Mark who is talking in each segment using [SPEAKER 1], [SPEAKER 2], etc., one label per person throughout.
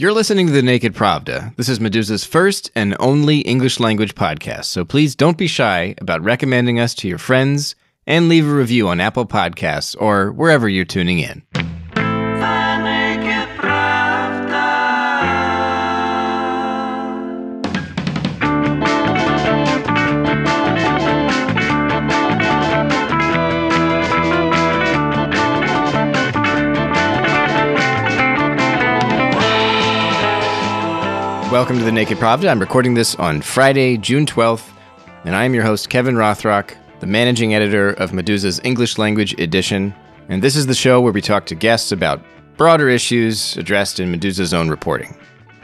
[SPEAKER 1] You're listening to the Naked Pravda. This is Meduza's first and only English language podcast, so please don't be shy about recommending us to your friends and leave a review on Apple Podcasts or wherever you're tuning in. Welcome to the Naked Pravda. I'm recording this on Friday, June 12th, and I am your host, Kevin Rotrok, the managing editor of Meduza's English language edition. And this is the show where we talk to guests about broader issues addressed in Meduza's own reporting.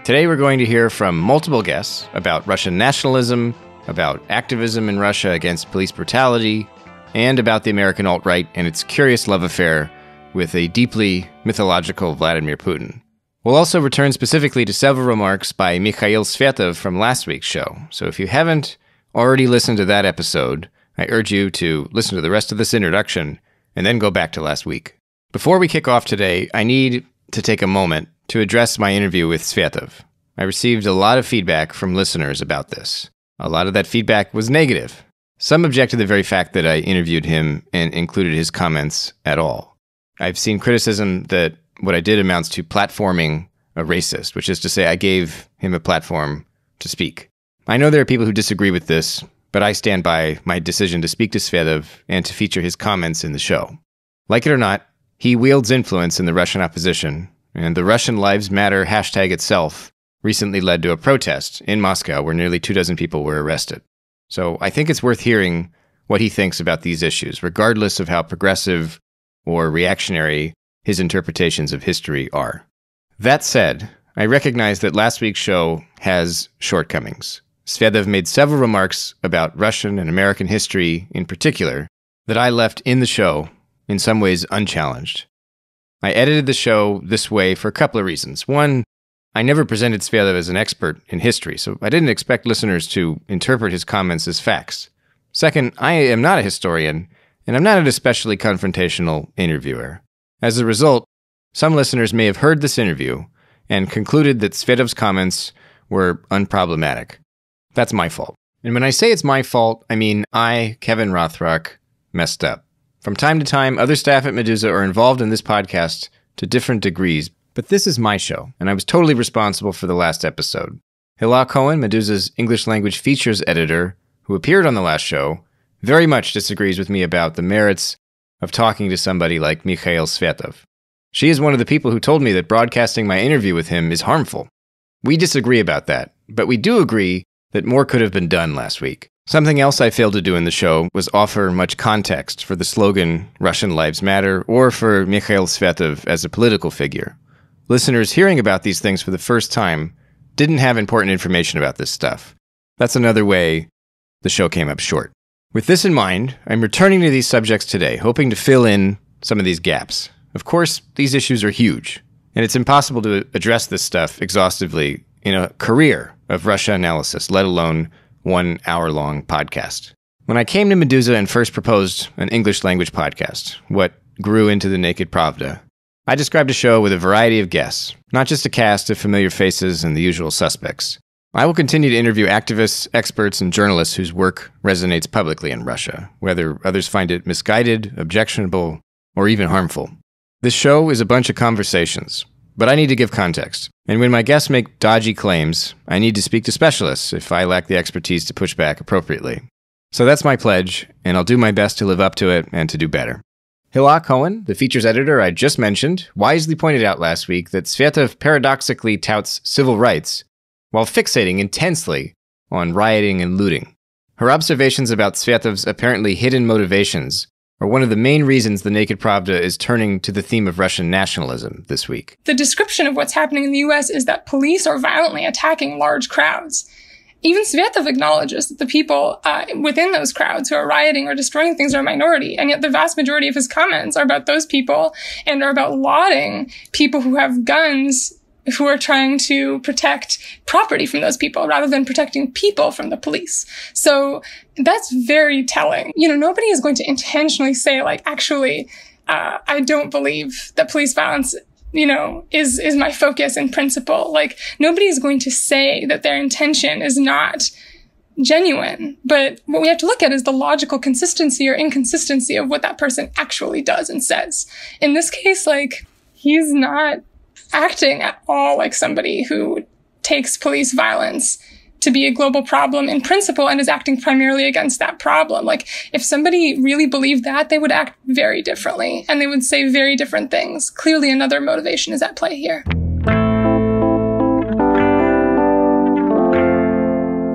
[SPEAKER 1] Today we're going to hear from multiple guests about Russian nationalism, about activism in Russia against police brutality, and about the American alt-right and its curious love affair with a deeply mythological Vladimir Putin. We'll also return specifically to several remarks by Mihaila Svetova from last week's show. So if you haven't already listened to that episode, I urge you to listen to the rest of this introduction and then go back to last week. Before we kick off today, I need to take a moment to address my interview with Svetova. I received a lot of feedback from listeners about this. A lot of that feedback was negative. Some objected to the very fact that I interviewed him and included his comments at all. I've seen criticism that what I did amounts to platforming a racist, which is to say I gave him a platform to speak. I know there are people who disagree with this, but I stand by my decision to speak to Svetova and to feature his comments in the show. Like it or not, he wields influence in the Russian opposition, and the Russian Lives Matter hashtag itself recently led to a protest in Moscow where nearly 24 people were arrested. So I think it's worth hearing what he thinks about these issues, regardless of how progressive or reactionary his interpretations of history are. That said, I recognize that last week's show has shortcomings. Svetova made several remarks about Russian and American history in particular that I left in the show, in some ways unchallenged. I edited the show this way for a couple of reasons. One, I never presented Svetova as an expert in history, so I didn't expect listeners to interpret his comments as facts. Second, I am not a historian, and I'm not an especially confrontational interviewer. As a result, some listeners may have heard this interview and concluded that Svetova's comments were unproblematic. That's my fault. And when I say it's my fault, I mean I, Kevin Rotrok, messed up. From time to time, other staff at Meduza are involved in this podcast to different degrees, but this is my show, and I was totally responsible for the last episode. Hila Cohen, Meduza's English language features editor, who appeared on the last show, very much disagrees with me about the merits of talking to somebody like Mihaila Svetova. She is one of the people who told me that broadcasting my interview with him is harmful. We disagree about that, but we do agree that more could have been done last week. Something else I failed to do in the show was offer much context for the slogan Russian Lives Matter or for Mihaila Svetova as a political figure. Listeners hearing about these things for the first time didn't have important information about this stuff. That's another way the show came up short. With this in mind, I'm returning to these subjects today, hoping to fill in some of these gaps. Of course, these issues are huge, and it's impossible to address this stuff exhaustively in a career of Russia analysis, let alone 1 hour-long podcast. When I came to Meduza and first proposed an English language podcast, what grew into the Naked Pravda, I described a show with a variety of guests, not just a cast of familiar faces and the usual suspects. I will continue to interview activists, experts, and journalists whose work resonates publicly in Russia, whether others find it misguided, objectionable, or even harmful. This show is a bunch of conversations, but I need to give context. And when my guests make dodgy claims, I need to speak to specialists if I lack the expertise to push back appropriately. So that's my pledge, and I'll do my best to live up to it and to do better. Hila Cohen, the features editor I just mentioned, wisely pointed out last week that Svetova paradoxically touts civil rights while fixating intensely on rioting and looting. Her observations about Svetova's apparently hidden motivations are one of the main reasons the Naked Pravda is turning to the theme of Russian nationalism this week.
[SPEAKER 2] The description of what's happening in the US is that police are violently attacking large crowds. Even Svetova acknowledges that the people within those crowds who are rioting or destroying things are a minority, and yet the vast majority of his comments are about those people and are about lauding people who have guns who are trying to protect property from those people rather than protecting people from the police. So that's very telling. You know, nobody is going to intentionally say, like, actually, I don't believe that police violence is my focus and principle. Like, nobody is going to say that their intention is not genuine, but what we have to look at is the logical consistency or inconsistency of what that person actually does and says. In this case, like, he's not acting at all like somebody who takes police violence to be a global problem in principle and is acting primarily against that problem. Like, if somebody really believed that, they would act very differently and they would say very different things. Clearly, another motivation is at play here.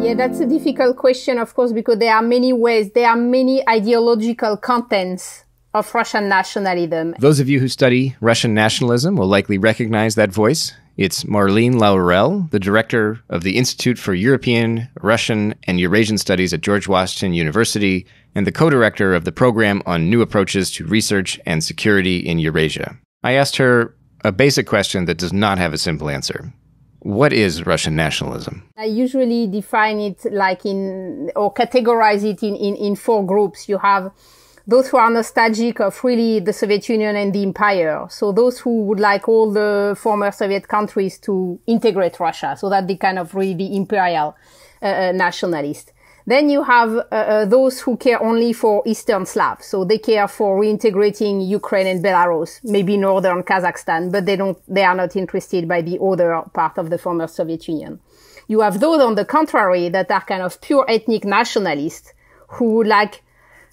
[SPEAKER 3] Yeah, that's a difficult question, of course, because there are many ways, there are many ideological contents of Russian nationalism.
[SPEAKER 1] Those of you who study Russian nationalism will likely recognize that voice. It's Marlene Laurel, the director of the Institute for European, Russian, and Eurasian Studies at George Washington University, and the co-director of the program on new approaches to research and security in Eurasia. I asked her a basic question that does not have a simple answer. What is Russian nationalism?
[SPEAKER 3] I usually define it or categorize it in four groups. You have those who are nostalgic of really the Soviet Union and the empire. So those who would like all the former Soviet countries to integrate Russia. So that they kind of really the imperial nationalist. Then you have those who care only for Eastern Slavs. So they care for reintegrating Ukraine and Belarus, maybe northern Kazakhstan, but they are not interested by the other part of the former Soviet Union. You have those, on the contrary, that are kind of pure ethnic nationalists who would like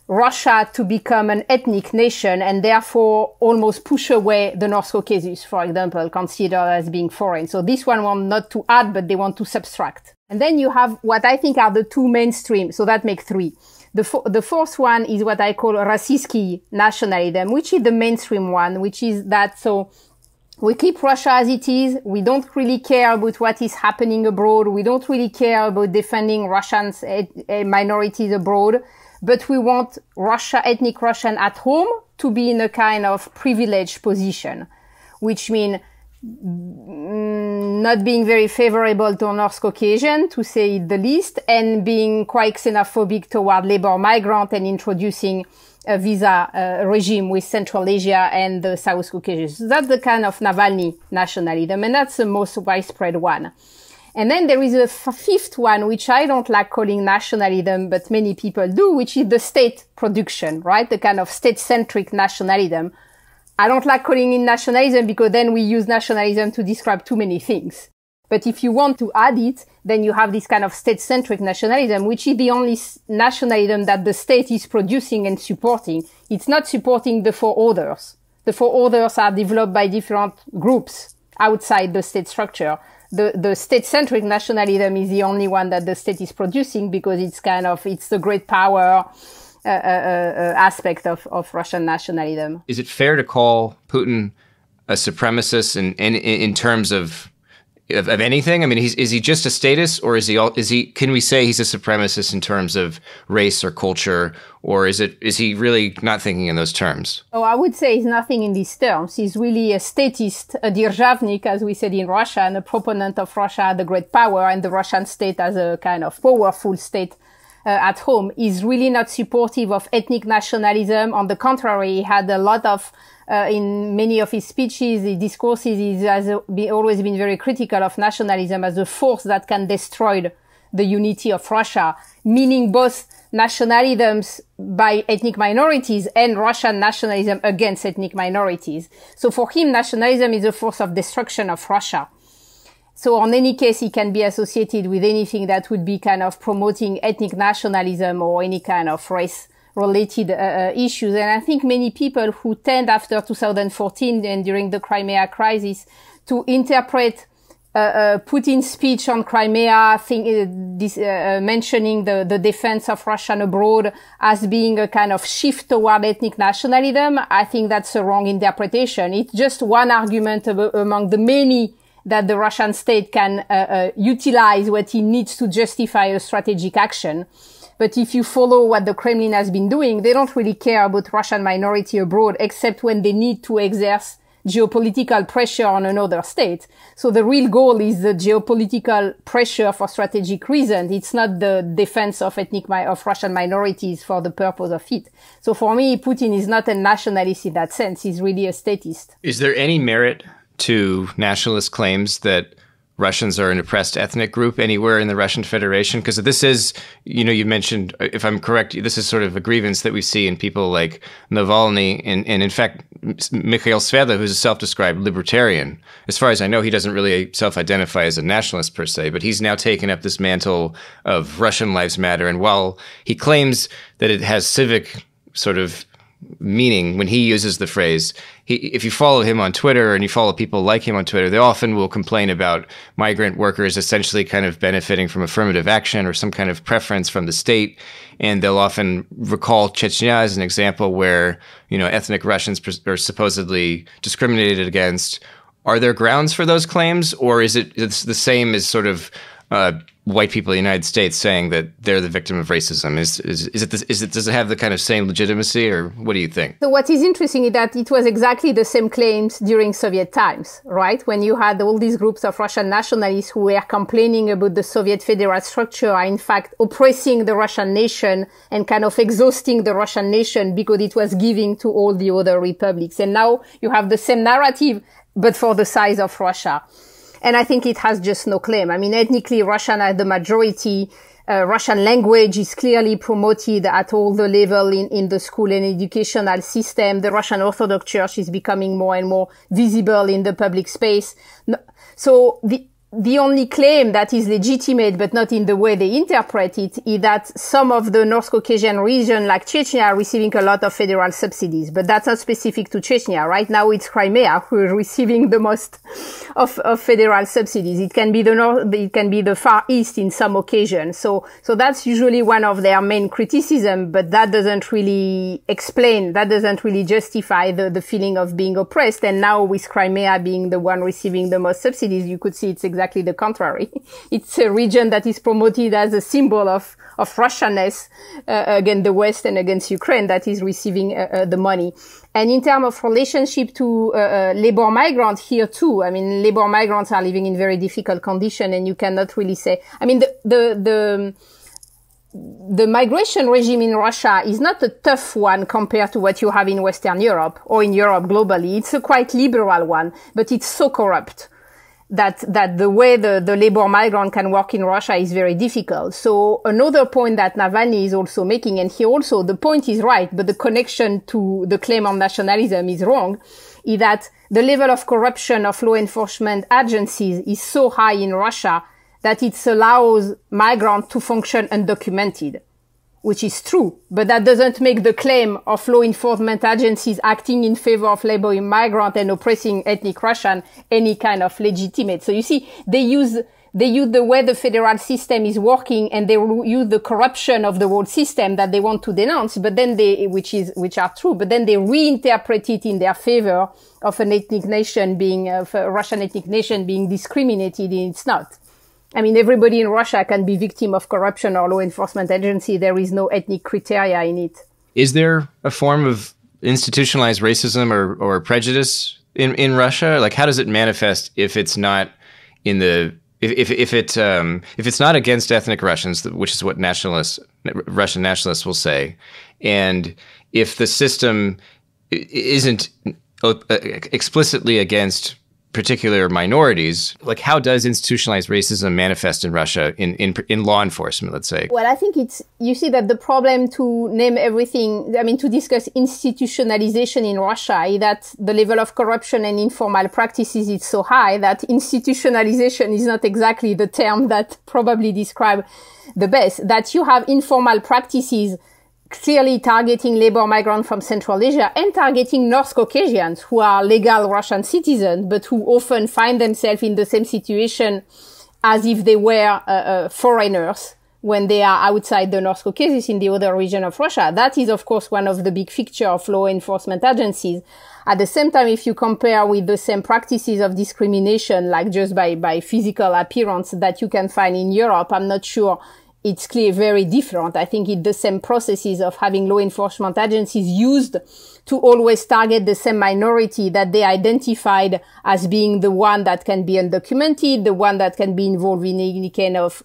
[SPEAKER 3] Russia to become an ethnic nation and therefore almost push away the North Caucasus, for example, considered as being foreign. So this one want not to add, but they want to subtract. And then you have what I think are the two mainstream. So that makes three. The fourth one is what I call Rossiyski nationalism, which is the mainstream one, which is that so we keep Russia as it is. We don't really care about what is happening abroad. We don't really care about defending Russians, minorities abroad. But we want ethnic Russian at home to be in a kind of privileged position, which means not being very favorable to North Caucasian, to say it the least, and being quite xenophobic toward labor migrant and introducing a visa regime with Central Asia and the South Caucasus. So that's the kind of Navalny nationalism, and that's the most widespread one. And then there is a fifth one, which I don't like calling nationalism, but many people do, which is the state production, right? The kind of state-centric nationalism. I don't like calling it nationalism because then we use nationalism to describe too many things. But if you want to add it, then you have this kind of state-centric nationalism, which is the only nationalism that the state is producing and supporting. It's not supporting the four others. The four others are developed by different groups outside the state structure. The state-centric nationalism is the only one that the state is producing because it's the great power aspect of Russian nationalism.
[SPEAKER 1] Is it fair to call Putin a supremacist in terms of anything? I mean, is he just a statist, or is he? Can we say he's a supremacist in terms of race or culture, or is he really not thinking in those terms?
[SPEAKER 3] Oh, I would say he's nothing in these terms. He's really a statist, a державник, as we said in Russia, and a proponent of Russia, the great power, and the Russian state as a kind of powerful state at home. Is really not supportive of ethnic nationalism. On the contrary, he had a lot of in many of his speeches, his discourses, he has always been very critical of nationalism as a force that can destroy the unity of Russia, meaning both nationalisms by ethnic minorities and Russian nationalism against ethnic minorities. So for him, nationalism is a force of destruction of Russia. So on any case, he can be associated with anything that would be kind of promoting ethnic nationalism or any kind of race-related issues. And I think many people who tend after 2014 and during the Crimea crisis to interpret Putin's speech on Crimea, mentioning the defense of Russian abroad as being a kind of shift toward ethnic nationalism, I think that's a wrong interpretation. It's just one argument among the many that the Russian state can utilize what it needs to justify a strategic action. But if you follow what the Kremlin has been doing, they don't really care about Russian minority abroad, except when they need to exert geopolitical pressure on another state. So the real goal is the geopolitical pressure for strategic reasons. It's not the defense of of Russian minorities for the purpose of it. So for me, Putin is not a nationalist in that sense. He's really a statist.
[SPEAKER 1] Is there any merit to nationalist claims that Russians are an oppressed ethnic group anywhere in the Russian Federation? Because this is, you mentioned, if I'm correct, this is sort of a grievance that we see in people like Navalny. And in fact, Mihaila Svetova, who's a self-described libertarian, as far as I know, he doesn't really self-identify as a nationalist per se, but he's now taken up this mantle of Russian Lives Matter. And while he claims that it has civic sort of meaning when he uses the phrase, if you follow him on Twitter and you follow people like him on Twitter, they often will complain about migrant workers essentially kind of benefiting from affirmative action or some kind of preference from the state. And they'll often recall Chechnya as an example where, ethnic Russians are supposedly discriminated against. Are there grounds for those claims, or it's the same as sort of white people in the United States saying that they're the victim of racism? Does it have the kind of same legitimacy, or what do you think?
[SPEAKER 3] So what is interesting is that it was exactly the same claims during Soviet times, right? When you had all these groups of Russian nationalists who were complaining about the Soviet federal structure are in fact oppressing the Russian nation and kind of exhausting the Russian nation because it was giving to all the other republics. And now you have the same narrative, but for the size of Russia. And I think it has just no claim. I mean, ethnically, Russian are the majority. Russian language is clearly promoted at all the level in the school and educational system. The Russian Orthodox Church is becoming more and more visible in the public space. So the only claim that is legitimate, but not in the way they interpret it, is that some of the North Caucasian region, like Chechnya, are receiving a lot of federal subsidies. But that's not specific to Chechnya. Right now, it's Crimea who is receiving the most of federal subsidies. It can be the North, it can be the Far East in some occasions. So that's usually one of their main criticism, but that doesn't really explain, that doesn't really justify the feeling of being oppressed. And now with Crimea being the one receiving the most subsidies, you could see it's exactly the contrary. It's a region that is promoted as a symbol of Russianness against the West and against Ukraine that is receiving the money. And in terms of relationship to labor migrants here too, I mean, labor migrants are living in very difficult conditions, and you cannot really say, I mean, the migration regime in Russia is not a tough one compared to what you have in Western Europe or in Europe globally. It's a quite liberal one, but it's so corrupt that the way the labor migrant can work in Russia is very difficult. So another point that Navalny is also making, and here also the point is right, but the connection to the claim on nationalism is wrong, is that the level of corruption of law enforcement agencies is so high in Russia that it allows migrants to function undocumented, which is true, but that doesn't make the claim of law enforcement agencies acting in favor of labor migrant and oppressing ethnic Russian any kind of legitimate. So you see, they use the way the federal system is working, and they use the corruption of the whole system that they want to denounce, but then which are true, but then they reinterpret it in their favor of an ethnic nation of a Russian ethnic nation being discriminated, and it's not. I mean, everybody in Russia can be victim of corruption or law enforcement agency. There is no ethnic criteria in it. Is
[SPEAKER 1] there a form of institutionalized racism or prejudice in Russia? Like, how does it manifest if it's not in the if it's not against ethnic Russians, which is what Russian nationalists will say, and if the system isn't explicitly against particular minorities, like how does institutionalized racism manifest in Russia in law enforcement, let's say?
[SPEAKER 3] Well, I think you see that the problem, to name everything, I mean, to discuss institutionalization in Russia, is that the level of corruption and informal practices is so high that institutionalization is not exactly the term that probably describe the best. That you have informal practices clearly targeting labor migrants from Central Asia and targeting North Caucasians who are legal Russian citizens, but who often find themselves in the same situation as if they were foreigners when they are outside the North Caucasus in the other region of Russia. That is, of course, one of the big features of law enforcement agencies. At the same time, if you compare with the same practices of discrimination, like just by physical appearance that you can find in Europe, I'm not sure it's clearly very different. I think it's the same processes of having law enforcement agencies used to always target the same minority that they identified as being the one that can be undocumented, the one that can be involved in any kind of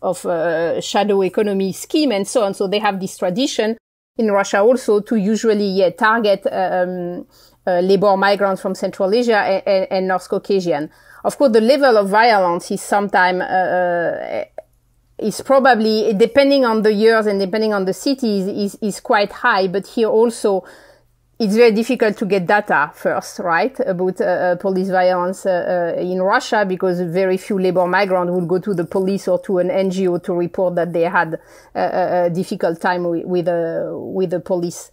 [SPEAKER 3] shadow economy scheme and so on. So they have this tradition in Russia also to usually target labor migrants from Central Asia and North Caucasian. Of course, the level of violence is sometimes is probably, depending on the years and depending on the cities, is quite high. But here also, it's very difficult to get data first, right, about police violence in Russia, because very few labor migrants would go to the police or to an NGO to report that they had a difficult time with the police.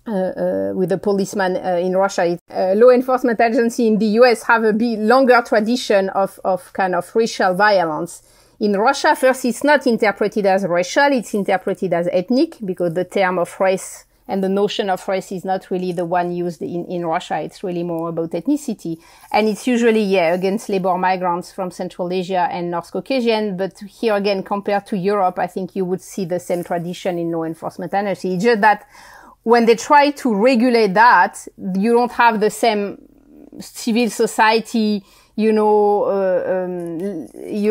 [SPEAKER 3] With the policeman in Russia. Law enforcement agencies in the US have a bit longer tradition of kind of racial violence. In Russia, first, it's not interpreted as racial, it's interpreted as ethnic, because the term of race and the notion of race is not really the one used in Russia. It's really more about ethnicity. And it's usually, against labor migrants from Central Asia and North Caucasian. But here again, compared to Europe, I think you would see the same tradition in law enforcement agencies. It's just that when they try to regulate that, you don't have the same civil society, you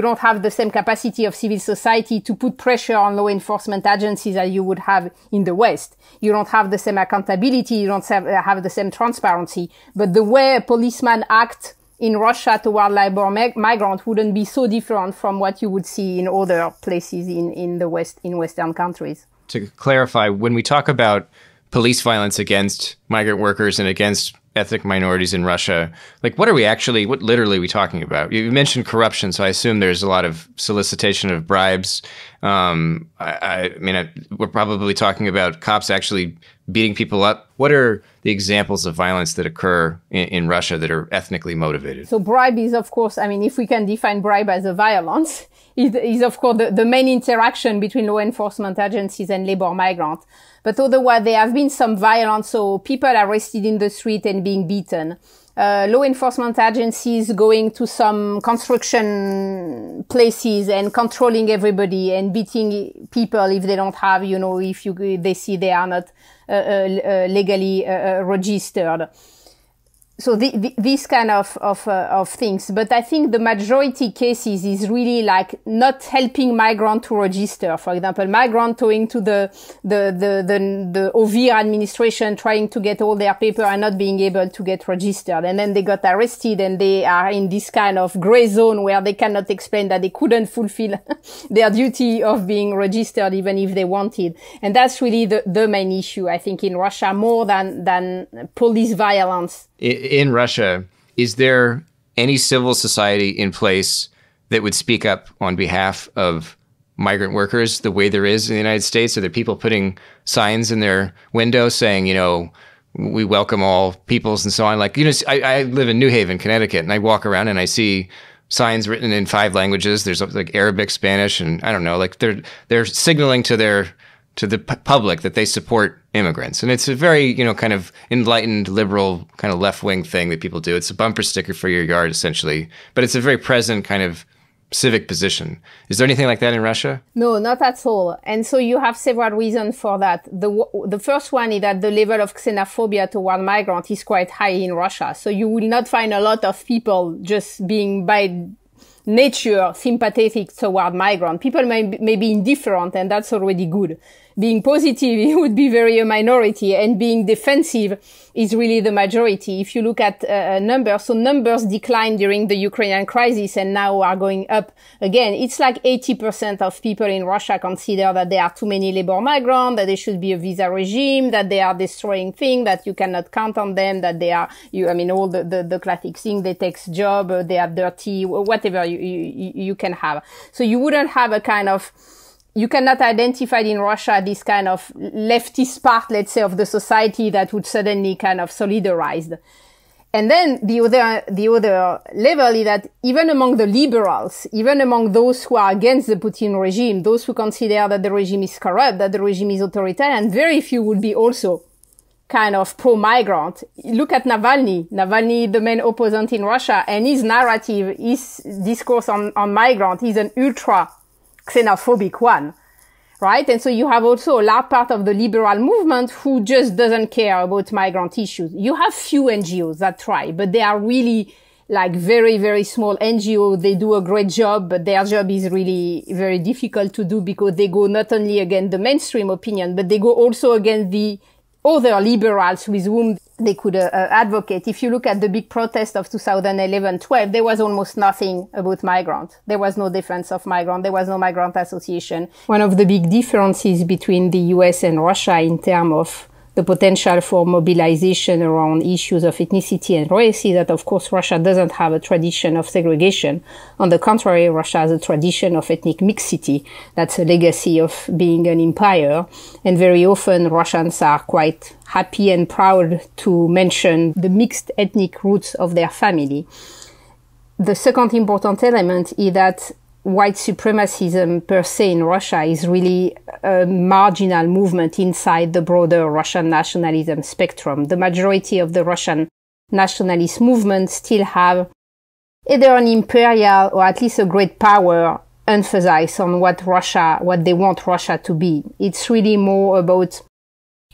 [SPEAKER 3] don't have the same capacity of civil society to put pressure on law enforcement agencies as you would have in the West. You don't have the same accountability, you don't have the same transparency. But the way a policeman acts in Russia toward labor migrants wouldn't be so different from what you would see in other places in the West, in Western countries.
[SPEAKER 1] To clarify, when we talk about police violence against migrant workers and against ethnic minorities in Russia, like what literally are we talking about? You mentioned corruption, so I assume there's a lot of solicitation of bribes. I mean, we're probably talking about cops actually beating people up. What are the examples of violence that occur in Russia that are ethnically motivated?
[SPEAKER 3] So bribe is, of course, I mean, if we can define bribe as a violence, it is, of course, the main interaction between law enforcement agencies and labor migrants. But otherwise, there have been some violence, so people arrested in the street and being beaten. Law enforcement agencies going to some construction places and controlling everybody and beating people if they don't have, they see they are not legally registered. So these kind of things. But I think the majority cases is really like not helping migrant to register. For example, migrant going to the OVIR administration trying to get all their paper and not being able to get registered. And then they got arrested and they are in this kind of gray zone where they cannot explain that they couldn't fulfill their duty of being registered even if they wanted. And that's really the main issue, I think, in Russia, more than police violence.
[SPEAKER 1] In Russia, is there any civil society in place that would speak up on behalf of migrant workers the way there is in the United States? Are there people putting signs in their windows saying, we welcome all peoples and so on? Like, I live in New Haven, Connecticut, and I walk around and I see signs written in 5 languages. There's like Arabic, Spanish, and I don't know, like they're signaling to the public that they support immigrants. And it's a very, kind of enlightened, liberal, kind of left-wing thing that people do. It's a bumper sticker for your yard, essentially. But it's a very present kind of civic position. Is there anything like that in Russia?
[SPEAKER 3] No, not at all. And so you have several reasons for that. The first one is that the level of xenophobia toward migrants is quite high in Russia. So you will not find a lot of people just being by nature sympathetic toward migrants. People may be indifferent, and that's already good. Being positive, it would be very a minority, and being defensive is really the majority. If you look at numbers, so numbers declined during the Ukrainian crisis and now are going up again. It's like 80% of people in Russia consider that there are too many labor migrants, that there should be a visa regime, that they are destroying things, that you cannot count on them, that they are, all the classic things, they take job, they are dirty, whatever you can have. So you wouldn't have a kind of, you cannot identify in Russia this kind of leftist part, let's say, of the society that would suddenly kind of solidarize. And then the other level is that even among the liberals, even among those who are against the Putin regime, those who consider that the regime is corrupt, that the regime is authoritarian, very few would be also kind of pro-migrant. Look at Navalny, the main opponent in Russia, and his narrative, his discourse on migrant is an ultra xenophobic one, right? And so you have also a large part of the liberal movement who just doesn't care about migrant issues. You have few NGOs that try, but they are really like very, very small NGOs. They do a great job, but their job is really very difficult to do because they go not only against the mainstream opinion, but they go also against the other liberals with whom they could advocate. If you look at the big protest of 2011-12, there was almost nothing about migrants. There was no defense of migrants. There was no migrant association. One of the big differences between the US and Russia in terms of the potential for mobilization around issues of ethnicity and race is that, of course, Russia doesn't have a tradition of segregation. On the contrary, Russia has a tradition of ethnic mixity. That's a legacy of being an empire. And very often Russians are quite happy and proud to mention the mixed ethnic roots of their family. The second important element is that white supremacism per se in Russia is really a marginal movement inside the broader Russian nationalism spectrum. The majority of the Russian nationalist movements still have either an imperial or at least a great power emphasis on what they want Russia to be. It's really more about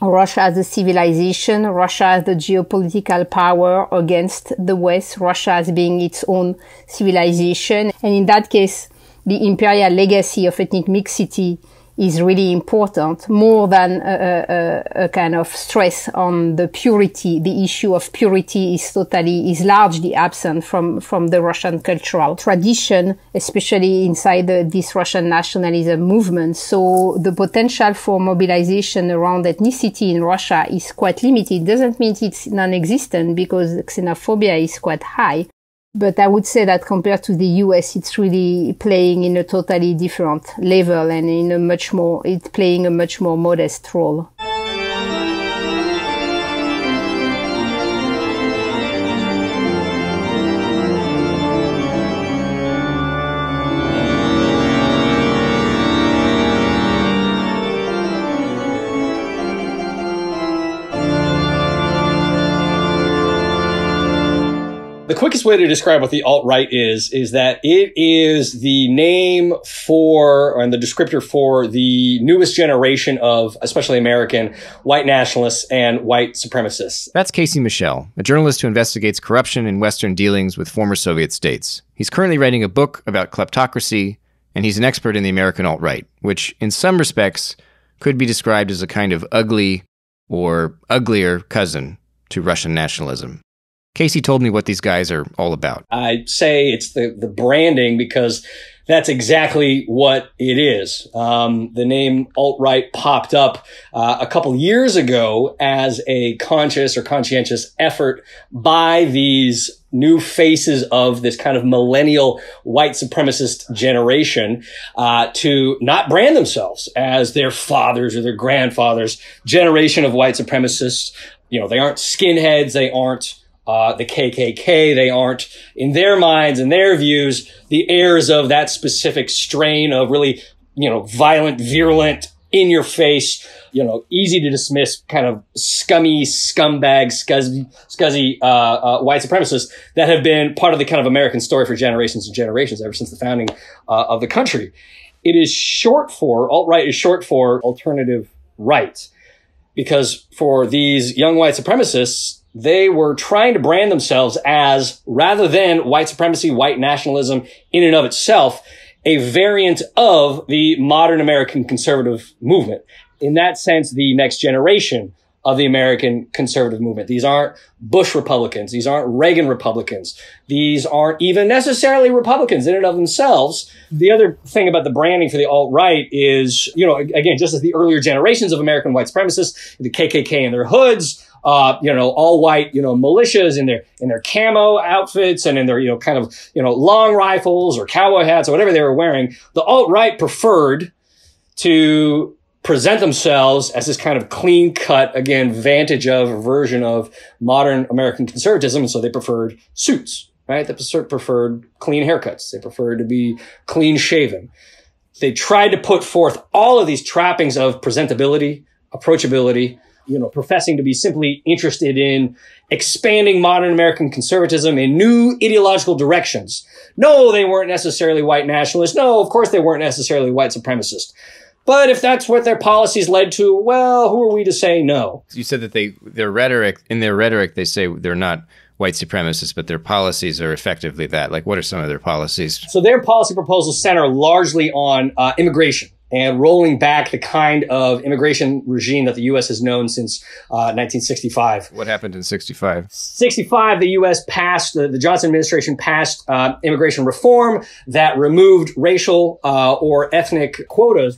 [SPEAKER 3] Russia as a civilization, Russia as the geopolitical power against the West, Russia as being its own civilization. And in that case, the imperial legacy of ethnic mixity is really important, more than a kind of stress on the purity. The issue of purity is largely absent from the Russian cultural tradition, especially inside this Russian nationalism movement. So the potential for mobilization around ethnicity in Russia is quite limited. It doesn't mean it's non-existent, because xenophobia is quite high. But I would say that compared to the US, it's really playing in a totally different level and it's playing a much more modest role.
[SPEAKER 4] The quickest way to describe what the alt-right is that it is the name for, and the descriptor for, the newest generation of, especially American, white nationalists and white supremacists.
[SPEAKER 1] That's Casey Michel, a journalist who investigates corruption in Western dealings with former Soviet states. He's currently writing a book about kleptocracy, and he's an expert in the American alt-right, which in some respects could be described as a kind of ugly or uglier cousin to Russian nationalism. Casey told me what these guys are all about.
[SPEAKER 4] I say it's the branding because that's exactly what it is. The name alt-right popped up a couple years ago as a conscious or conscientious effort by these new faces of this kind of millennial white supremacist generation to not brand themselves as their fathers or their grandfathers' generation of white supremacists. You know, they aren't skinheads, they aren't the KKK, they aren't, in their minds and their views, the heirs of that specific strain of really, violent, virulent, in your face, easy to dismiss kind of scummy, scumbag, scuzzy, white supremacists that have been part of the kind of American story for generations and generations ever since the founding of the country. It is short for, alt-right is short for alternative right, because for these young white supremacists, they were trying to brand themselves as, rather than white supremacy, white nationalism in and of itself, a variant of the modern American conservative movement. In that sense, the next generation of the American conservative movement. These aren't Bush Republicans. These aren't Reagan Republicans. These aren't even necessarily Republicans in and of themselves. The other thing about the branding for the alt-right is, again, just as the earlier generations of American white supremacists, the KKK in their hoods, all white, militias in their camo outfits and in their, long rifles or cowboy hats or whatever they were wearing, the alt-right preferred to present themselves as this kind of clean cut, again, vantage of version of modern American conservatism. And so they preferred suits, right? They preferred clean haircuts. They preferred to be clean shaven. They tried to put forth all of these trappings of presentability, approachability, professing to be simply interested in expanding modern American conservatism in new ideological directions. No, they weren't necessarily white nationalists. No, of course they weren't necessarily white supremacists. But if that's what their policies led to, well, who are we to say no?
[SPEAKER 1] You said that in their rhetoric, they say they're not white supremacists, but their policies are effectively that. Like, what are some of their policies?
[SPEAKER 4] So their policy proposals center largely on immigration. and rolling back the kind of immigration regime that the U.S. has known since 1965.
[SPEAKER 1] What happened in 65?
[SPEAKER 4] 65, the U.S. passed, the Johnson administration passed immigration reform that removed racial or ethnic quotas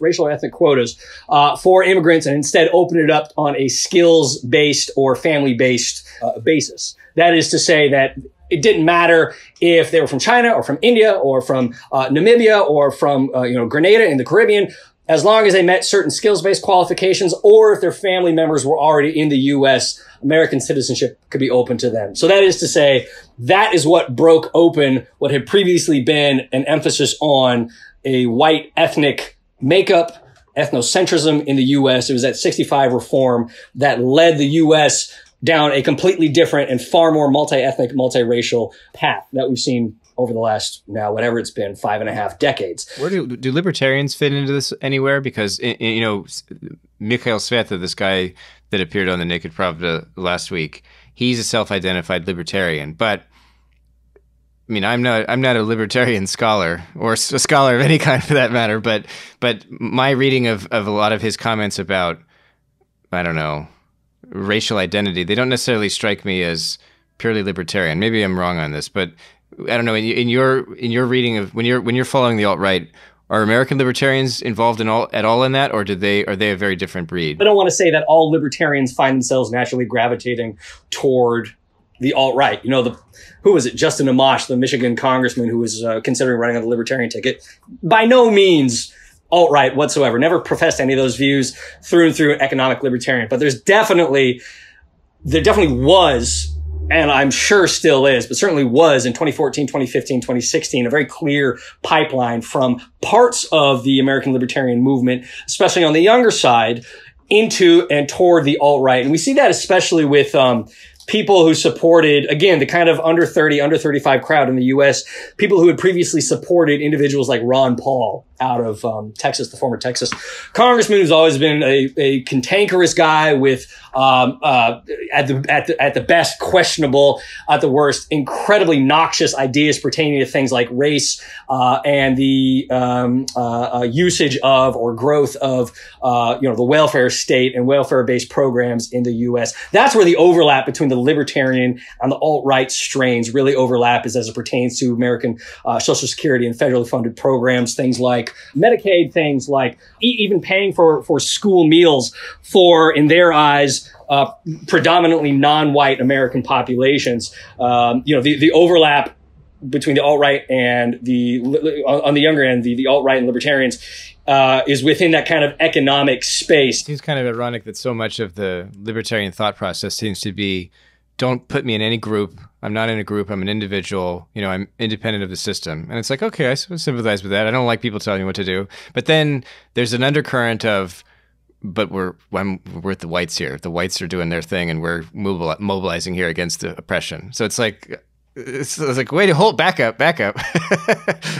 [SPEAKER 4] for immigrants, and instead opened it up on a skills-based or family-based basis. That is to say that it didn't matter if they were from China or from India or from Namibia or from Grenada in the Caribbean, as long as they met certain skills-based qualifications, or if their family members were already in the U.S., American citizenship could be open to them. So that is to say, that is what broke open what had previously been an emphasis on a white ethnic makeup, ethnocentrism in the U.S. It was that 65 reform that led the U.S. down a completely different and far more multi-ethnic, multiracial path that we've seen over the last, now, whatever it's been, 5.5 decades.
[SPEAKER 1] Where do libertarians fit into this anywhere? Because, Michaila Svetova, this guy that appeared on the Naked Pravda last week, he's a self-identified libertarian. But, I mean, I'm not a libertarian scholar, or a scholar of any kind for that matter, but my reading of a lot of his comments about, I don't know, racial identity, they don't necessarily strike me as purely libertarian. Maybe I'm wrong on this, but I don't know. In your reading of when you're following the alt-right, are American libertarians involved at all in that, or are they a very different breed?
[SPEAKER 4] I don't want to say that all libertarians find themselves naturally gravitating toward the alt-right. Who was it? Justin Amash, the Michigan congressman who was considering running on the libertarian ticket. By no means alt-right whatsoever, never professed any of those views, through and through an economic libertarian. But there definitely was, and I'm sure still is, but certainly was in 2014, 2015, 2016, a very clear pipeline from parts of the American libertarian movement, especially on the younger side, into and toward the alt-right. And we see that especially with people who supported, again, the kind of under 30, under 35 crowd in the U.S., people who had previously supported individuals like Ron Paul out of Texas, the former Texas congressman, who's always been a cantankerous guy with, at the best, questionable, at the worst, incredibly noxious ideas pertaining to things like race, and the usage of or growth of, the welfare state and welfare-based programs in the U.S. That's where the overlap between the libertarian and the alt-right strains really overlap, is as it pertains to American Social Security and federally funded programs, things like Medicaid, things like even paying for school meals for, in their eyes, predominantly non-white American populations. The overlap between the alt-right and on the younger end, the alt-right and libertarians, is within that kind of economic space.
[SPEAKER 1] It seems kind of ironic that so much of the libertarian thought process seems to be, don't put me in any group. I'm not in a group. I'm an individual. I'm independent of the system. And it's like, okay, I sympathize with that. I don't like people telling me what to do. But then there's an undercurrent of, but we're with the whites here. The whites are doing their thing, and we're mobilizing here against the oppression. So it's like, wait, back up.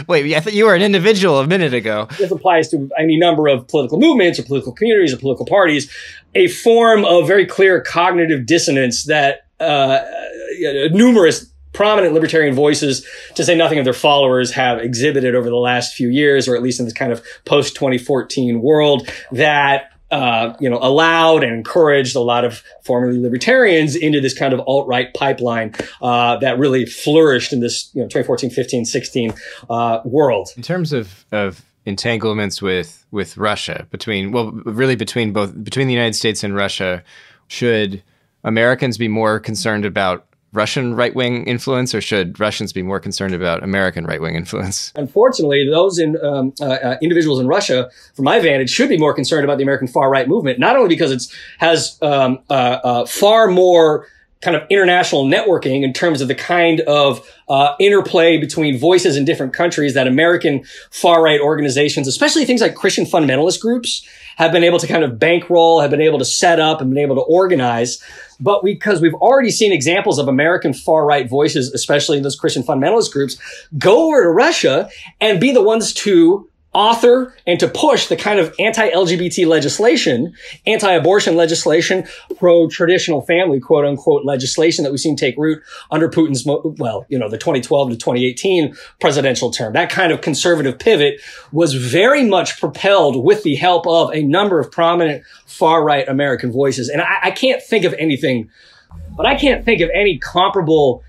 [SPEAKER 1] Wait, I thought you were an individual a minute ago. This
[SPEAKER 4] applies to any number of political movements or political communities or political parties. A form of very clear cognitive dissonance that numerous prominent libertarian voices, to say nothing of their followers, have exhibited over the last few years, or at least in this kind of post-2014 world, that allowed and encouraged a lot of formerly libertarians into this kind of alt-right pipeline that really flourished in this 2014, 15, 16 world.
[SPEAKER 1] In terms of entanglements with Russia, between the United States and Russia, should Americans be more concerned about Russian right-wing influence, or should Russians be more concerned about American right-wing influence?
[SPEAKER 4] Unfortunately, those individuals in Russia, from my vantage, should be more concerned about the American far-right movement, not only because it has far more kind of international networking in terms of the kind of interplay between voices in different countries that American far-right organizations, especially things like Christian fundamentalist groups, have been able to kind of bankroll, have been able to set up, and been able to organize. But because we've already seen examples of American far-right voices, especially in those Christian fundamentalist groups, go over to Russia and be the ones to author and to push the kind of anti-LGBT legislation, anti-abortion legislation, pro-traditional family, quote unquote, legislation that we've seen take root under Putin's, the 2012 to 2018 presidential term. That kind of conservative pivot was very much propelled with the help of a number of prominent far-right American voices. And I can't think of anything, but I can't think of any comparable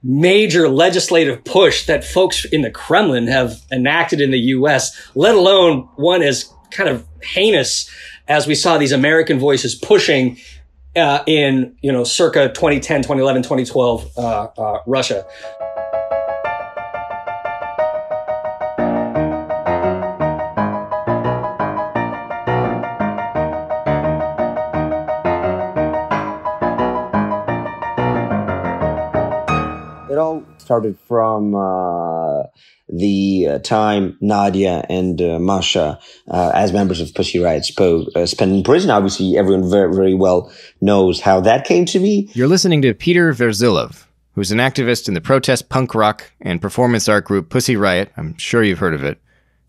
[SPEAKER 4] major legislative push that folks in the Kremlin have enacted in the U.S., let alone one as kind of heinous as we saw these American voices pushing in, circa 2010, 2011, 2012 Russia.
[SPEAKER 5] Started from the time Nadia and Masha, as members of Pussy Riot, spent in prison. Obviously, everyone very, very well knows how that came to be.
[SPEAKER 1] You're listening to Peter Verzilov, who's an activist in the protest punk rock and performance art group Pussy Riot. I'm sure you've heard of it.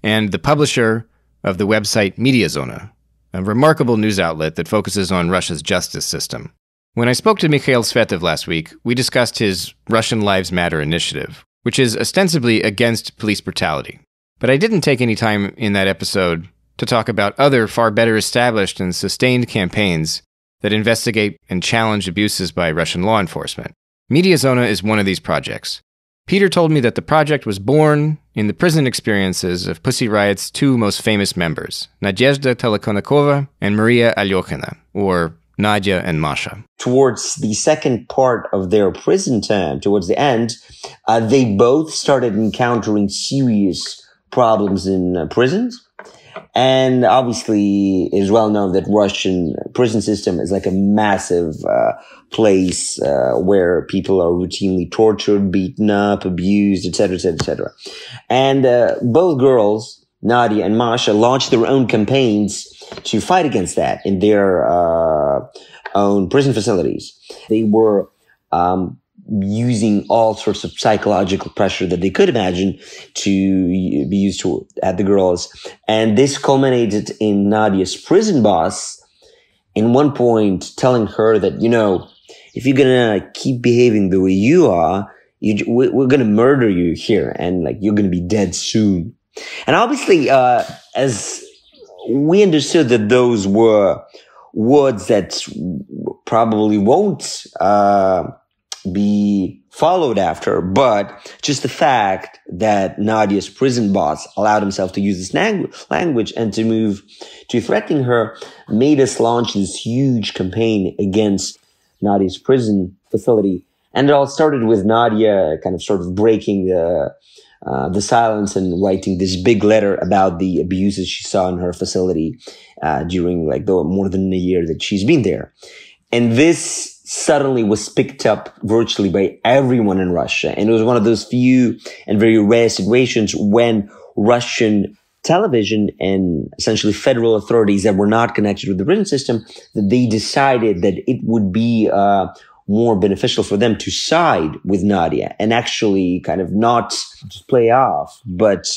[SPEAKER 1] And the publisher of the website Mediazona, a remarkable news outlet that focuses on Russia's justice system. When I spoke to Mihhail Svetov last week, we discussed his Russian Lives Matter initiative, which is ostensibly against police brutality. But I didn't take any time in that episode to talk about other far better established and sustained campaigns that investigate and challenge abuses by Russian law enforcement. Mediazona is one of these projects. Peter told me that the project was born in the prison experiences of Pussy Riot's two most famous members, Nadezhda Telekonnikova and Maria Alyokhina, or Nadia and Masha.
[SPEAKER 5] Towards the second part of their prison term, towards the end, they both started encountering serious problems in prisons. And obviously, it is well known that Russian prison system is like a massive place where people are routinely tortured, beaten up, abused, etc., etc., etc. And both girls, Nadia and Masha, launched their own campaigns to fight against that in their own prison facilities. They were using all sorts of psychological pressure that they could imagine to be used at the girls. And this culminated in Nadia's prison boss in one point telling her that, if you're going to keep behaving the way you are, we're going to murder you here and you're going to be dead soon. And obviously, as we understood that those were words that probably won't be followed after, but just the fact that Nadia's prison boss allowed himself to use this language and to move to threatening her made us launch this huge campaign against Nadia's prison facility. And it all started with Nadia kind of sort of breaking the silence and writing this big letter about the abuses she saw in her facility during the more than a year that she's been there. And this suddenly was picked up virtually by everyone in Russia. And it was one of those few and very rare situations when Russian television and essentially federal authorities that were not connected with the prison system, that they decided that it would be more beneficial for them to side with Nadia and actually kind of not just play off, but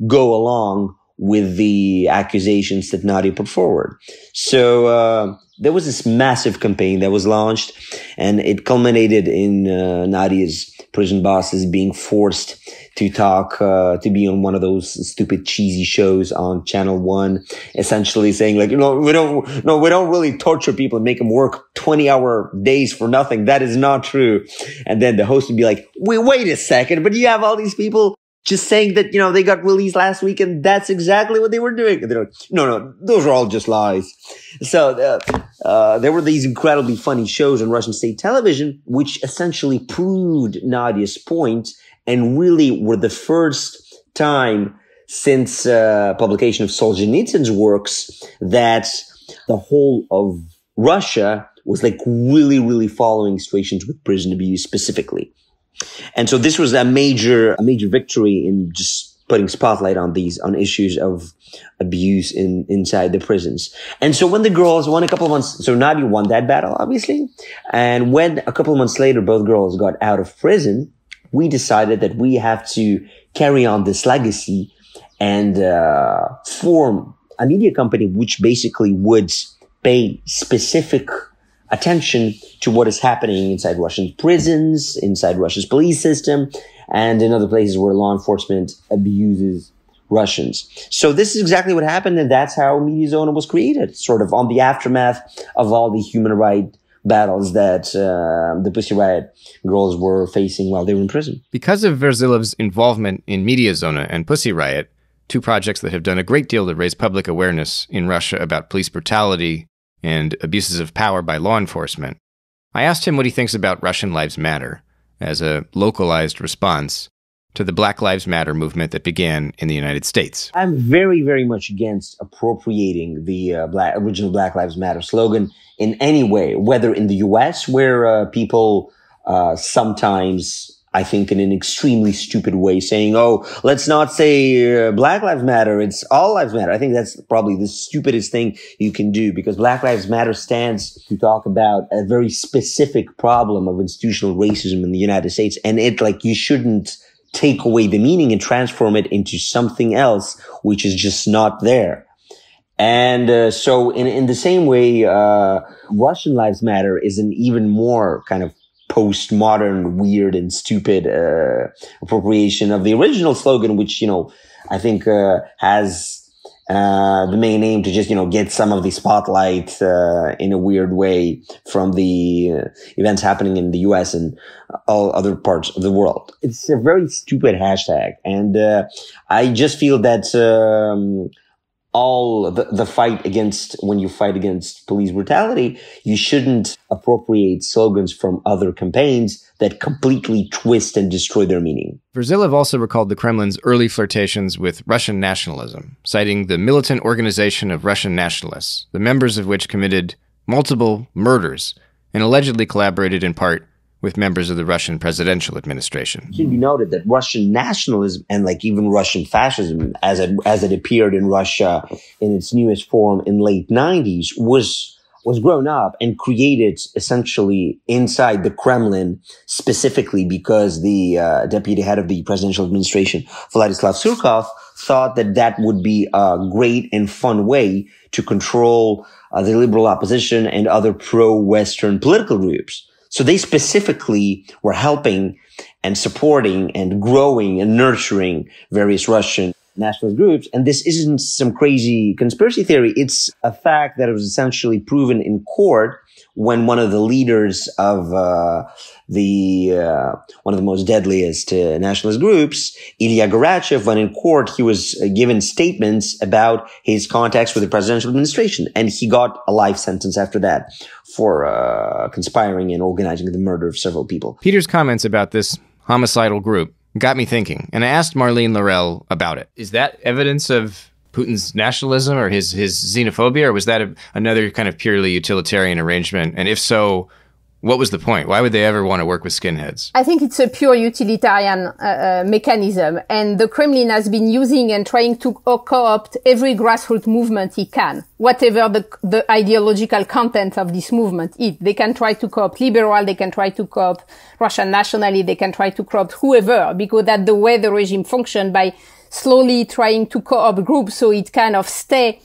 [SPEAKER 5] go along with the accusations that Nadia put forward. So there was this massive campaign that was launched, and it culminated in Nadia's prison bosses being forced to talk, to be on one of those stupid cheesy shows on Channel 1, essentially saying we don't really torture people and make them work 20-hour days for nothing. That is not true. And then the host would be like, wait a second, but you have all these people just saying that, they got released last week and that's exactly what they were doing. And they're like, no, those are all just lies. So, there were these incredibly funny shows on Russian state television, which essentially proved Nadia's point and really were the first time since, publication of Solzhenitsyn's works that the whole of Russia was really, really following situations with prison abuse specifically. And so this was a major victory in just putting spotlight on issues of abuse inside the prisons. And so when the girls won a couple of months, so Nadia won that battle, obviously. And when a couple of months later, both girls got out of prison, we decided that we have to carry on this legacy and form a media company which basically would pay specific attention to what is happening inside Russian prisons, inside Russia's police system, and in other places where law enforcement abuses Russians. So this is exactly what happened, and that's how Mediazona was created, sort of on the aftermath of all the human rights battles that the Pussy Riot girls were facing while they were in prison.
[SPEAKER 1] Because of Verzilov's involvement in Mediazona and Pussy Riot, two projects that have done a great deal to raise public awareness in Russia about police brutality and abuses of power by law enforcement, I asked him what he thinks about Russian Lives Matter as a localized response to the Black Lives Matter movement that began in the United States.
[SPEAKER 5] I'm very, very much against appropriating the original Black Lives Matter slogan in any way, whether in the US, where people sometimes, I think in an extremely stupid way, saying, oh, let's not say Black Lives Matter, it's all lives matter. I think that's probably the stupidest thing you can do, because Black Lives Matter stands to talk about a very specific problem of institutional racism in the United States. And you shouldn't take away the meaning and transform it into something else, which is just not there. And so in the same way, Russian Lives Matter is an even more kind of postmodern, weird and stupid appropriation of the original slogan, which, I think has the main aim to just, get some of the spotlight in a weird way from the events happening in the US and all other parts of the world. It's a very stupid hashtag. And I just feel that all the fight against, when you fight against police brutality, you shouldn't appropriate slogans from other campaigns that completely twist and destroy their meaning.
[SPEAKER 1] Verzilov also recalled the Kremlin's early flirtations with Russian nationalism, citing the militant organization of Russian nationalists, the members of which committed multiple murders and allegedly collaborated in part with members of the Russian presidential administration.
[SPEAKER 5] It should be noted that Russian nationalism and even Russian fascism, as it appeared in Russia in its newest form in late 90s, was grown up and created essentially inside the Kremlin, specifically because the deputy head of the presidential administration, Vladislav Surkov, thought that would be a great and fun way to control the liberal opposition and other pro-Western political groups. So they specifically were helping and supporting and growing and nurturing various Russian nationalist groups. And this isn't some crazy conspiracy theory. It's a fact that it was essentially proven in court when one of the leaders of one of the most deadliest nationalist groups, Ilya Garachev, when in court, he was given statements about his contacts with the presidential administration. And he got a life sentence after that for conspiring and organizing the murder of several people.
[SPEAKER 1] Peter's comments about this homicidal group got me thinking, and I asked Marlene Laurel about it. Is that evidence of Putin's nationalism or his xenophobia, or was that another kind of purely utilitarian arrangement? And if so, what was the point? Why would they ever want to work with skinheads?
[SPEAKER 3] I think it's a pure utilitarian mechanism, and the Kremlin has been using and trying to co-opt every grassroots movement it can, whatever the ideological content of this movement is. They can try to co-opt liberal, they can try to co-opt Russian nationality, they can try to co-opt whoever, because that's the way the regime functions, by slowly trying to co-opt groups so it kind of stay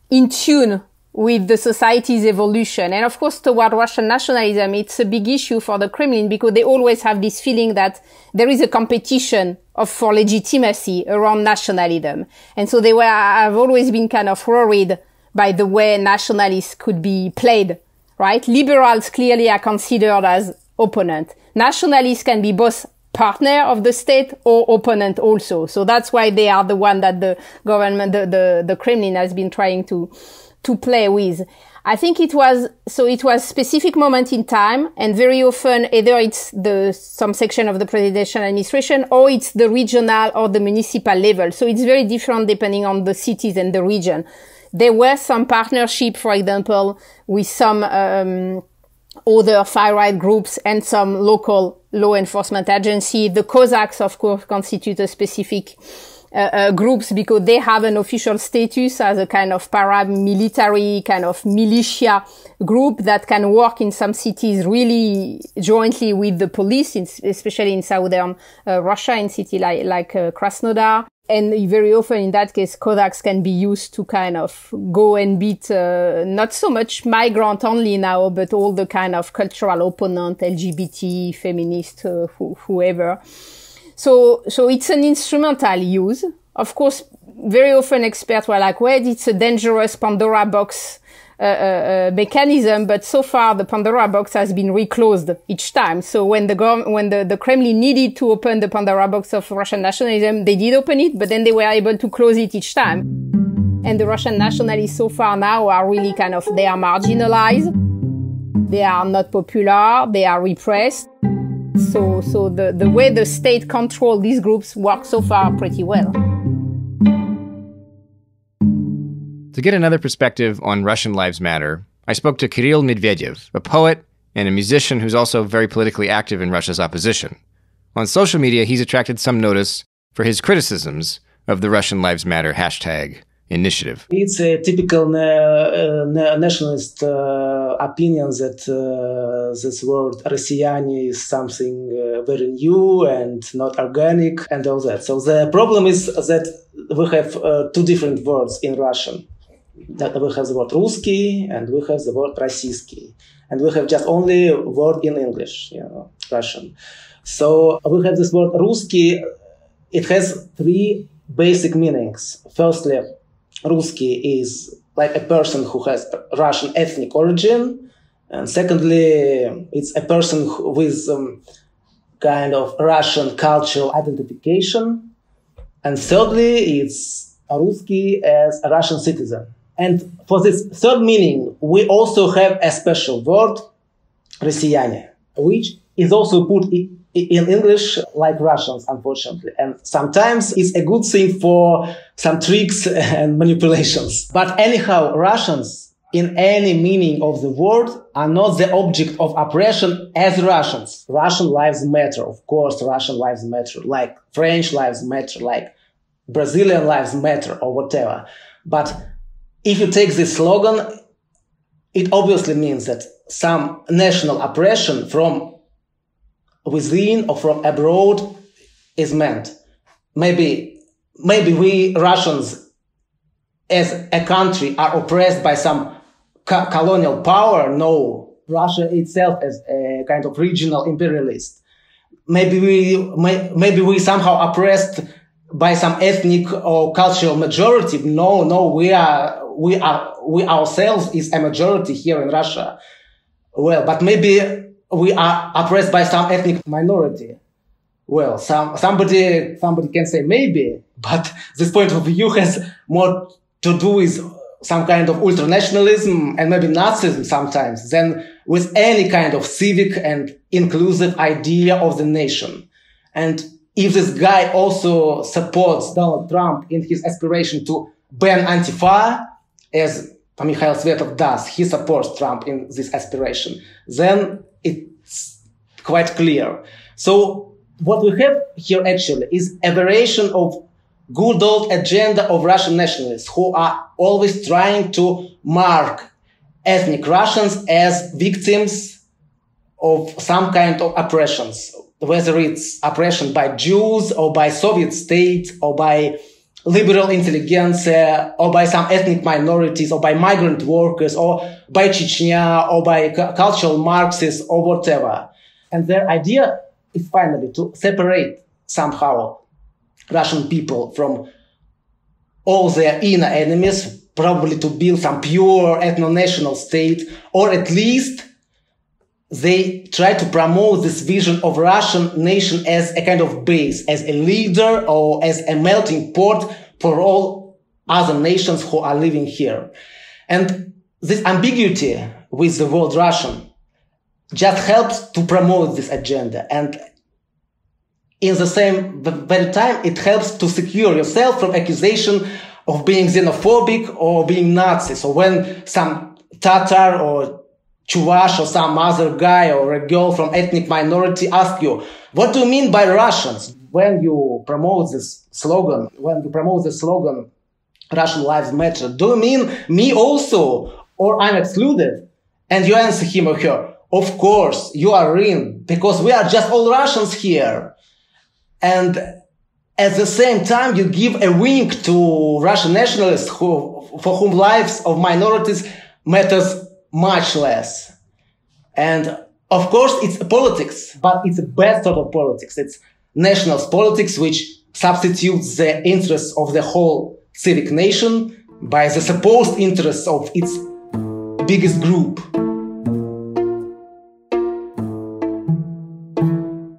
[SPEAKER 3] in tune with the society's evolution. And of course, toward Russian nationalism, it's a big issue for the Kremlin because they always have this feeling that there is a competition for legitimacy around nationalism. And so have always been kind of worried by the way nationalists could be played, right? Liberals clearly are considered as opponent. Nationalists can be both partner of the state or opponent also. So that's why they are the one that the government, the Kremlin has been trying to play with. I think it was specific moment in time, and very often either it's some section of the presidential administration or it's the regional or the municipal level. So it's very different depending on the cities and the region. There were some partnership, for example, with some other far-right groups and some local law enforcement agency. The Cossacks, of course, constitute a specific groups because they have an official status as a kind of paramilitary, kind of militia group that can work in some cities really jointly with the police, especially in southern Russia, in cities like Krasnodar. And very often in that case, Kodaks can be used to kind of go and beat, not so much migrant only now, but all the kind of cultural opponent, LGBT, feminist, whoever. So it's an instrumental use. Of course, very often experts were like, well, it's a dangerous Pandora box mechanism, but so far the Pandora box has been reclosed each time. So when the Kremlin needed to open the Pandora box of Russian nationalism, they did open it, but then they were able to close it each time. And the Russian nationalists so far now are really they are marginalized, they are not popular, they are repressed. So the way the state controls these groups works so far pretty well.
[SPEAKER 1] To get another perspective on Russian Lives Matter, I spoke to Kirill Medvedev, a poet and a musician who's also very politically active in Russia's opposition. On social media, he's attracted some notice for his criticisms of the Russian Lives Matter hashtag initiative.
[SPEAKER 6] It's a typical nationalist opinion that this word Россияне is something very new and not organic and all that. So the problem is that we have two different words in Russian. That we have the word русский and we have the word российский. And we have just only word in English, Russian. So we have this word русский. It has three basic meanings. Firstly, русский is like a person who has Russian ethnic origin. And secondly, it's a person with kind of Russian cultural identification. And thirdly, it's русский as a Russian citizen. And for this third meaning, we also have a special word, россияне, which is also put in English like Russians, unfortunately. And sometimes it's a good thing for some tricks and manipulations. But anyhow, Russians, in any meaning of the word, are not the object of oppression as Russians. Russian lives matter, of course, Russian lives matter, like French lives matter, like Brazilian lives matter, or whatever. But if you take this slogan, it obviously means that some national oppression from within or from abroad is meant. Maybe we Russians as a country are oppressed by some colonial power. No, Russia itself as a kind of regional imperialist. Maybe we somehow oppressed by some ethnic or cultural majority. No, we ourselves is a majority here in Russia. Well, but maybe we are oppressed by some ethnic minority. Well, somebody can say maybe, but this point of view has more to do with some kind of ultranationalism and maybe Nazism sometimes than with any kind of civic and inclusive idea of the nation. And if this guy also supports Donald Trump in his aspiration to ban Antifa, as Mihail Svetova does, he supports Trump in this aspiration, then it's quite clear. So what we have here actually is a variation of good old agenda of Russian nationalists who are always trying to mark ethnic Russians as victims of some kind of oppressions, whether it's oppression by Jews or by Soviet state or by liberal intelligentsia or by some ethnic minorities or by migrant workers or by Chechnya or by cultural Marxists or whatever. And their idea is finally to separate somehow Russian people from all their inner enemies, probably to build some pure ethno-national state, or at least they try to promote this vision of Russian nation as a kind of base, as a leader or as a melting pot for all other nations who are living here. And this ambiguity with the word Russian just helps to promote this agenda. And in the same very time, it helps to secure yourself from accusation of being xenophobic or being Nazi. So when some Tatar or Chuvash or some other guy or a girl from ethnic minority ask you, what do you mean by Russians? When you promote this slogan, Russian Lives Matter, do you mean me also, or I'm excluded? And you answer him or her, of course, you are in, because we are just all Russians here. And at the same time, you give a wing to Russian nationalists for whom lives of minorities matters much less. And of course, it's politics, but it's a bad sort of politics. It's nationalist politics, which substitutes the interests of the whole civic nation by the supposed interests of its biggest group.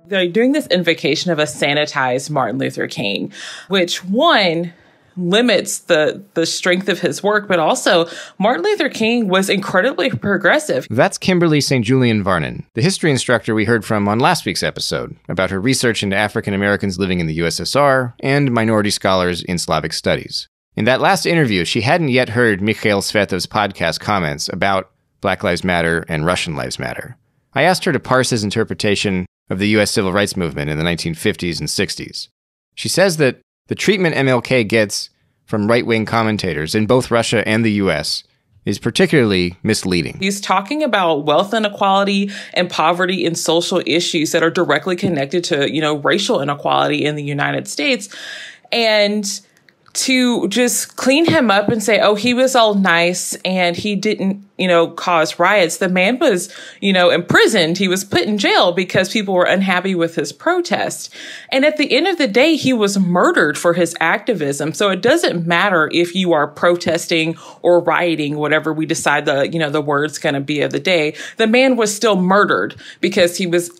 [SPEAKER 7] They're doing this invocation of a sanitized Martin Luther King, which one limits the strength of his work, but also Martin Luther King was incredibly progressive.
[SPEAKER 1] That's Kimberly St. Julian Varnon, the history instructor we heard from on last week's episode about her research into African Americans living in the USSR and minority scholars in Slavic studies. In that last interview, she hadn't yet heard Michail Svetov's podcast comments about Black Lives Matter and Russian Lives Matter. I asked her to parse his interpretation of the U.S. civil rights movement in the 1950s and 60s. She says that the treatment MLK gets from right-wing commentators in both Russia and the U.S. is particularly misleading.
[SPEAKER 7] He's talking about wealth inequality and poverty and social issues that are directly connected to, racial inequality in the United States. And to just clean him up and say, oh, he was all nice and he didn't, cause riots. The man was, imprisoned. He was put in jail because people were unhappy with his protest. And at the end of the day, he was murdered for his activism. So it doesn't matter if you are protesting or rioting, whatever we decide the word's going to be of the day. The man was still murdered because he was,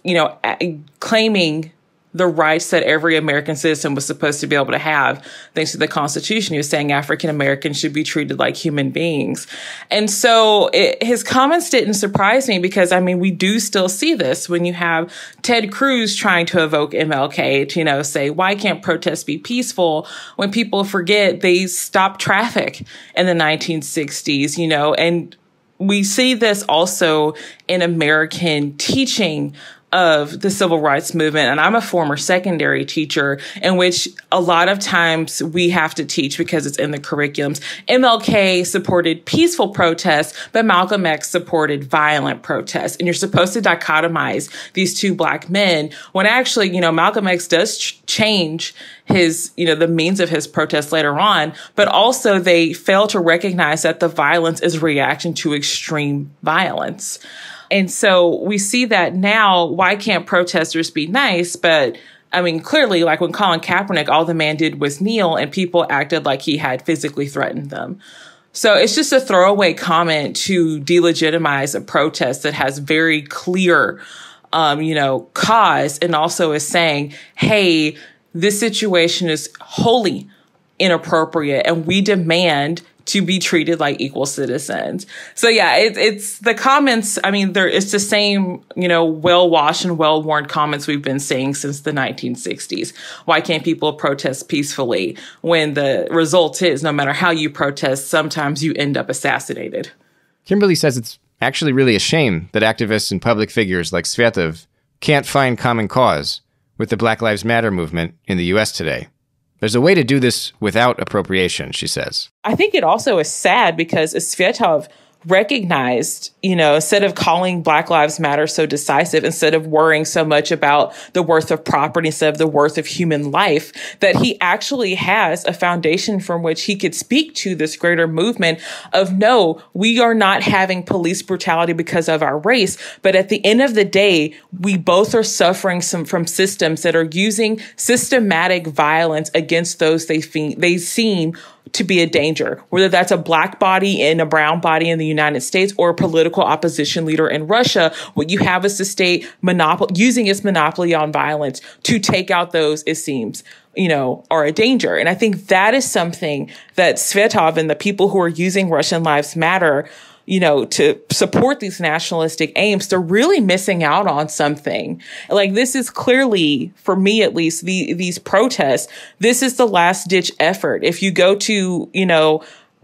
[SPEAKER 7] claiming the rights that every American citizen was supposed to be able to have, thanks to the Constitution. He was saying African Americans should be treated like human beings. And so his comments didn't surprise me because, we do still see this when you have Ted Cruz trying to evoke MLK to, say, why can't protests be peaceful? When people forget they stopped traffic in the 1960s, and we see this also in American teaching of the civil rights movement. And I'm a former secondary teacher in which a lot of times we have to teach because it's in the curriculums. MLK supported peaceful protests, but Malcolm X supported violent protests. And you're supposed to dichotomize these two Black men when actually, Malcolm X does change his, the means of his protest later on, but also they fail to recognize that the violence is a reaction to extreme violence. And so we see that now, why can't protesters be nice? But clearly, like when Colin Kaepernick, all the man did was kneel and people acted like he had physically threatened them. So it's just a throwaway comment to delegitimize a protest that has very clear, cause, and also is saying, hey, this situation is wholly inappropriate and we demand to be treated like equal citizens. So yeah, it's the comments. It's the same, well-washed and well-worn comments we've been saying since the 1960s. Why can't people protest peacefully when the result is no matter how you protest, sometimes you end up assassinated?
[SPEAKER 1] Kimberly says it's actually really a shame that activists and public figures like Svetov can't find common cause with the Black Lives Matter movement in the U.S. today. There's a way to do this without appropriation, she says.
[SPEAKER 7] I think it also is sad because Svetov recognized, instead of calling Black Lives Matter so decisive, instead of worrying so much about the worth of property instead of the worth of human life, that he actually has a foundation from which he could speak to this greater movement of, no, we are not having police brutality because of our race. But at the end of the day, we both are suffering from systems that are using systematic violence against those they seem to be a danger, whether that's a Black body and a brown body in the United States or a political opposition leader in Russia. What you have is the state using its monopoly on violence to take out those it seems, are a danger. And I think that is something that Svetov and the people who are using Russian Lives Matter, to support these nationalistic aims, they're really missing out on something. Like, this is clearly, for me at least, these protests, this is the last ditch effort. If you go to,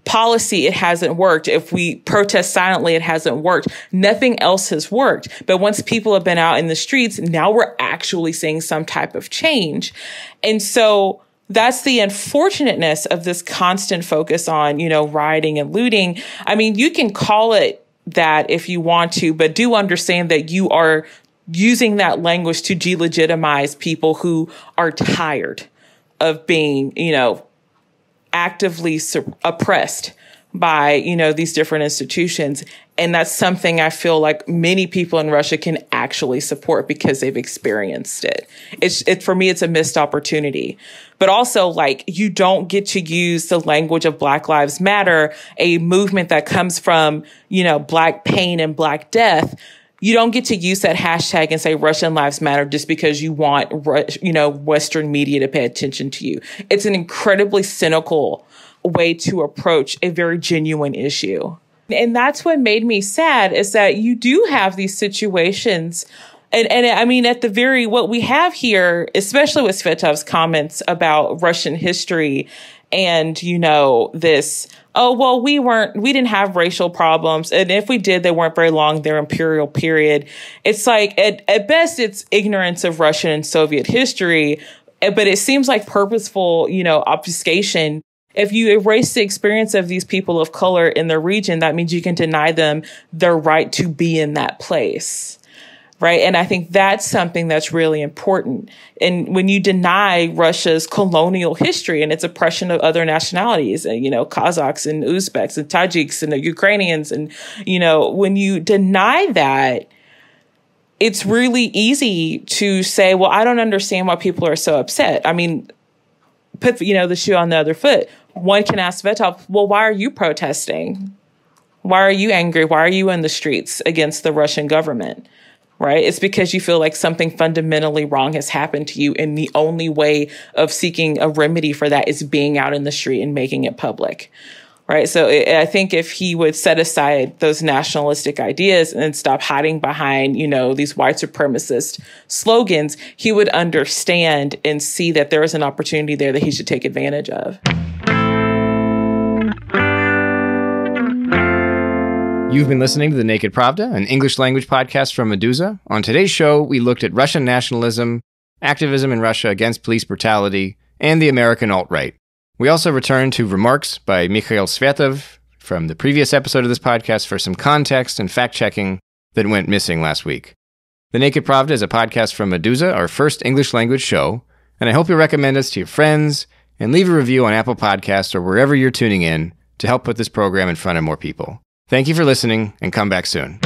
[SPEAKER 7] policy, it hasn't worked. If we protest silently, it hasn't worked. Nothing else has worked. But once people have been out in the streets, now we're actually seeing some type of change. And so that's the unfortunateness of this constant focus on, rioting and looting. You can call it that if you want to, but do understand that you are using that language to delegitimize people who are tired of being, actively oppressed by, these different institutions. And that's something I feel like many people in Russia can actually support because they've experienced it. For me, it's a missed opportunity. But also, you don't get to use the language of Black Lives Matter, a movement that comes from, Black pain and Black death. You don't get to use that hashtag and say Russian Lives Matter just because you want, Western media to pay attention to you. It's an incredibly cynical way to approach a very genuine issue. And that's what made me sad, is that you do have these situations. And I mean, what we have here, especially with Svetov's comments about Russian history and, this, we didn't have racial problems. And if we did, they weren't very long, their imperial period. It's like, at best, it's ignorance of Russian and Soviet history, but it seems like purposeful, obfuscation. If you erase the experience of these people of color in the region, that means you can deny them their right to be in that place, right? And I think that's something that's really important. And when you deny Russia's colonial history and its oppression of other nationalities, Kazakhs and Uzbeks and Tajiks and the Ukrainians, and, when you deny that, it's really easy to say, well, I don't understand why people are so upset. I mean, put, the shoe on the other foot. One can ask Svetov, well, why are you protesting? Why are you angry? Why are you in the streets against the Russian government? Right? It's because you feel like something fundamentally wrong has happened to you. And the only way of seeking a remedy for that is being out in the street and making it public. Right. So I think if he would set aside those nationalistic ideas and stop hiding behind, these white supremacist slogans, he would understand and see that there is an opportunity there that he should take advantage of.
[SPEAKER 1] You've been listening to the Naked Pravda, an English language podcast from Meduza. On today's show, we looked at Russian nationalism, activism in Russia against police brutality, and the American alt-right. We also returned to remarks by Mihai Svetov from the previous episode of this podcast for some context and fact-checking that went missing last week. The Naked Pravda is a podcast from Meduza, our first English language show, and I hope you'll recommend us to your friends and leave a review on Apple Podcasts or wherever you're tuning in to help put this program in front of more people. Thank you for listening, and come back soon.